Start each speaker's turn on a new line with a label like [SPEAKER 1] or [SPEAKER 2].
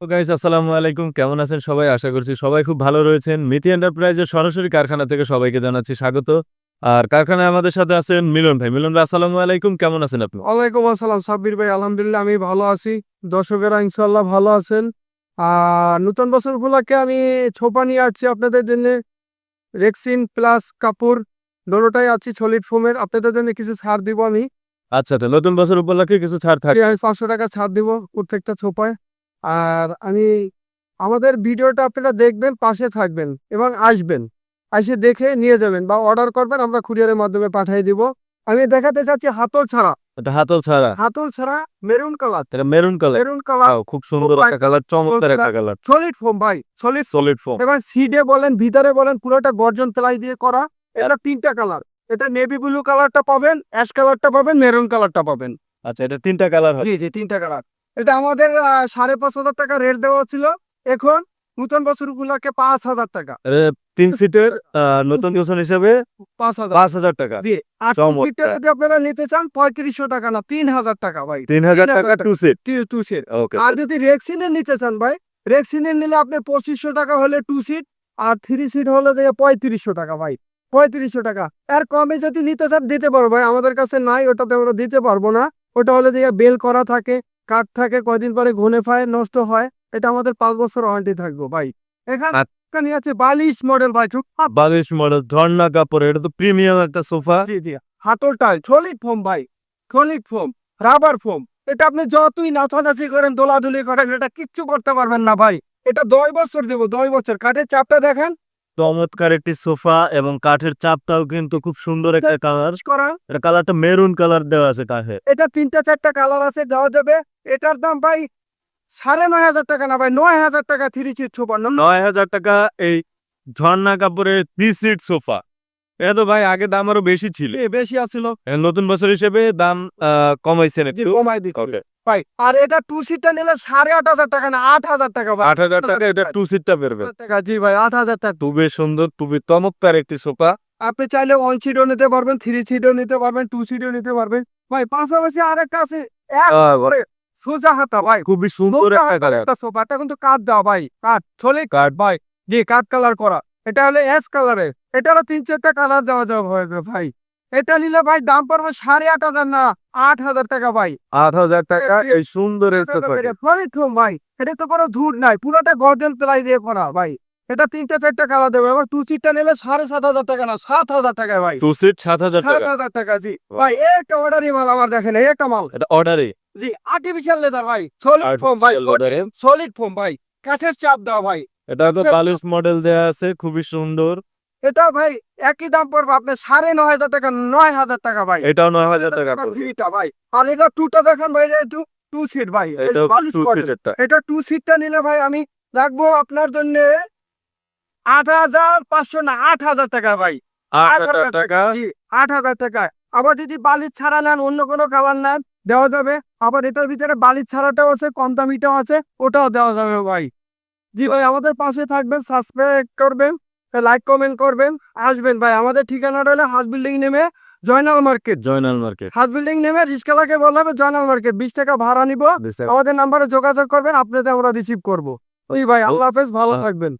[SPEAKER 1] তো গাইস আসসালামু আলাইকুম, কেমন আছেন সবাই? আশা করছি সবাই খুব ভালো রয়েছেন। মিতি এন্টারপ্রাইজের সরাসরি কারখানা থেকে সবাইকে জানাচ্ছি স্বাগত। আর কারখানায় আমাদের সাথে আছেন মিলন ভাই। মিলন ভাই আসসালামু আলাইকুম, কেমন আছেন আপনি?
[SPEAKER 2] ওয়ালাইকুম আসসালাম সাব্বির ভাই, আলহামদুলিল্লাহ আমি ভালো আছি। দর্শকেরা ইনশাল্লাহ ভালো আছেন। আর নতুন বছর উপলক্ষে আমি ছোপা নিয়ে আসছি আপনাদের জন্য। রেক্সিন প্লাস কাপড় দুটোটাই আছে সলিড ফোমের, আপনাদের জন্য কিছু ছাড় দিব আমি।
[SPEAKER 1] আচ্ছা, নতুন বছর উপলক্ষে কিছু ছাড় থাকে।
[SPEAKER 2] আমি 500 টাকা ছাড় দিব প্রত্যেকটা ছোপায়। আর আমাদের ভিডিওটা আপনারা দেখবেন, পাশে থাকবেন এবং আসবেন, এসে দেখে নিয়ে যাবেন বা অর্ডার করবেন, আমরা কুরিয়ারের মাধ্যমে পাঠিয়ে দিব। আমি দেখাতে চাচ্ছি হাতল ছাড়া।
[SPEAKER 1] এটা হাতল ছাড়া।
[SPEAKER 2] হাতল ছাড়া মেরুন কালার।
[SPEAKER 1] এটা মেরুন কালার।
[SPEAKER 2] মেরুন কালার
[SPEAKER 1] খুব সুন্দর একটা কালার, চমৎকার একটা কালার।
[SPEAKER 2] সলিড ফোম ভাই,
[SPEAKER 1] সলিড ফোম।
[SPEAKER 2] এবার সিডে বলেন ভিতরে বলেন পুরোটা গর্জন প্লাই দিয়ে করা। এটা তিনটা কালার, এটা নেভি ব্লু কালারটা পাবেন, অ্যাশ কালারটা পাবেন, মেরুন কালারটা পাবেন।
[SPEAKER 1] আচ্ছা, এটা তিনটা কালার হয়।
[SPEAKER 2] জি তিনটা কালার। এটা আমাদের 5,500 টাকা রেট দেওয়া ছিল, এখন নতুন বছর উপলক্ষে 5,000 টাকা।
[SPEAKER 1] এটা 3 সিটের নতুন বছর হিসেবে
[SPEAKER 2] 5,000।
[SPEAKER 1] 5,000 টাকা।
[SPEAKER 2] জি, আর
[SPEAKER 1] চমৎকার।
[SPEAKER 2] টুপিটা যদি আপনারা নিতে চান 3,500 টাকা না, 3,000 টাকা ভাই।
[SPEAKER 1] 3,000 টাকা 2 সিট।
[SPEAKER 2] Two seat.
[SPEAKER 1] ওকে।
[SPEAKER 2] আর যদি রেক্সিনের নিতে চান ভাই, রেক্সিনের নিলে আপনি 2,500 টাকা হলে 2 সিট, আর 3 সিট হলে 3,500 টাকা ভাই। 3,500 টাকা। এর কমে যদি নিতে চান দিতে পারবো ভাই, আমাদের কাছে নাই, ওটাতে আমরা দিতে পারবো না। ওটা হলে বেল করা থাকে, কাঠ থাকে, কয়দিন পরে ঘুনে ফায় নষ্ট হয়। এটা আমাদের 5 বছর ওয়ারেন্টি থাকবো ভাই। এখানে আছে বালিশ মডেল ভাই,
[SPEAKER 1] বালিশ মডেল, ঝর্ণা কাপড়, এটা তো প্রিমিয়াম একটা সোফা।
[SPEAKER 2] জি হাতল টাই সলিড ফোম ভাই, সলিড ফোম, রাবার ফোম। এটা আপনি যতই নাচানাচি করেন, দোলাদুলি করেন, এটা কিচ্ছু করতে পারবেন না ভাই। এটা 10 বছর দেবো, 10 বছর। কাঠের চাপটা দেখেন,
[SPEAKER 1] চমৎকার একটি সোফা এবং কাঠের চাপটাও কিন্তু খুব সুন্দর একটা কালার।
[SPEAKER 2] করা।
[SPEAKER 1] এটা কালারটা মেরুন কালার দেওয়া আছে কাঠে।
[SPEAKER 2] এটা 3-4টা কালার আছে, দেওয়া যাবে। এটার দাম ভাই 9,500 টাকা না ভাই, 9,000 টাকা 3 সিট সোফা।
[SPEAKER 1] 9,000 টাকা এই ঝর্ণা কাপড়ের 3 সিট সোফা। এটা তো ভাই আগে দাম আরো বেশি ছিল।
[SPEAKER 2] বেশি আছিল,
[SPEAKER 1] নতুন বছর হিসেবে দাম কমাইছেন একটু।
[SPEAKER 2] কমাই দিতে
[SPEAKER 1] Okay.
[SPEAKER 2] ভাই। আর এটা 2 সিটটা নিলে 8,500 টাকা না, 8,000 টাকা ভাই।
[SPEAKER 1] 8,000 টাকা এটা 2 সিটটা বেরবে।
[SPEAKER 2] টাকা, জি ভাই, 8,000 টাকা।
[SPEAKER 1] খুবই সুন্দর, খুবই চমৎকার একটি সোফা।
[SPEAKER 2] আপনি চাইলে 1 সিটও নিতে পারবেন, 3 সিটও নিতে পারবেন, 2 সিটও নিতে পারবেন ভাই। পাশাপাশি আরেকটা আছে, একবারে সোজা হাতা ভাই,
[SPEAKER 1] খুবই সুন্দর
[SPEAKER 2] মোটা
[SPEAKER 1] একটা
[SPEAKER 2] হাতার
[SPEAKER 1] কালার।
[SPEAKER 2] একটা সোফা। এটা কিন্তু কাঠ দেওয়া ভাই, কাঠ, ছলে কাঠ ভাই। জি, কাঠ কালার করা। এটা হলো অ্যাশ কালারে। এটারও 3-4টা কালার দেওয়া যাবে ভাই। এটা নিলে ভাই দাম পড়বে 8,500 না, 8,000 টাকা ভাই।
[SPEAKER 1] 8,000 টাকা এই সুন্দর এই সোফা।
[SPEAKER 2] ভাই এটা তো কোনো ধূর নাই, পুরোটা গর্জন প্লাই দিয়ে করা ভাই। এটা 3-4টা কালার দেবে। এবার 2 সিটটা নিলে 7,500 টাকা না, 7,000 টাকা ভাই।
[SPEAKER 1] 2 সিট 7,000 টাকা।
[SPEAKER 2] 7,000 টাকা, জি ভাই। একটা অর্ডারই মাল আমার, দেখেন এই একটা মাল।
[SPEAKER 1] এটা অর্ডারে।
[SPEAKER 2] জি, আর্টিফিশিয়াল লেদার ভাই, সলিড ফোম ভাই,
[SPEAKER 1] অর্ডারে।
[SPEAKER 2] সলিড ফোম ভাই, কাঠের চাপ দেওয়া ভাই।
[SPEAKER 1] এটা তো বালিশ মডেল দেয়া আছে, খুবই সুন্দর।
[SPEAKER 2] এটা ভাই একই দাম পড়বে আপনার 9,500 টাকা, 9,000 টাকা ভাই।
[SPEAKER 1] এটাও 9,000 টাকা পড়বে।
[SPEAKER 2] ভিটা ভাই। আর এটা টুটা দেখেন ভাই, এটা 2 সিট ভাই।
[SPEAKER 1] এটাও
[SPEAKER 2] বালিশ
[SPEAKER 1] 2
[SPEAKER 2] মডেল।
[SPEAKER 1] সিটেরটা।
[SPEAKER 2] এটা 2 সিটটা নিলে ভাই আমি রাখবো আপনার জন্য 8,500 না, 8,000 টাকা ভাই।
[SPEAKER 1] 8,000 টাকা।
[SPEAKER 2] জি, 8,000 টাকা। আবার যদি বালিশ ছাড়া নেন, অন্য কোনো কালার নেন, দেওয়া যাবে। আবার এটার ভিতরে বালিশ ছাড়াটাও আছে, কম দামিটাও আছে, ওটাও দেওয়া যাবে ভাই। জি ভাই, আমাদের পাশে থাকবেন, সাবস্ক্রাইব করবেন, লাইক কমেন্ট করবেন, আসবেন ভাই। আমাদের ঠিকানাটা হলো হাট বিল্ডিং নেমে জয়নাল মার্কেট।
[SPEAKER 1] জয়নাল মার্কেট।
[SPEAKER 2] হাট বিল্ডিং নেমে রিস্কালাকে বললে হবে জয়নাল মার্কেট, 20 টাকা ভাড়া নিব। আমাদের নাম্বারে যোগাযোগ করবেন, আপনাদের আমরা রিসিভ করবো। ওই ভাই, আল্লাহ হাফেজ, ভালো থাকবেন।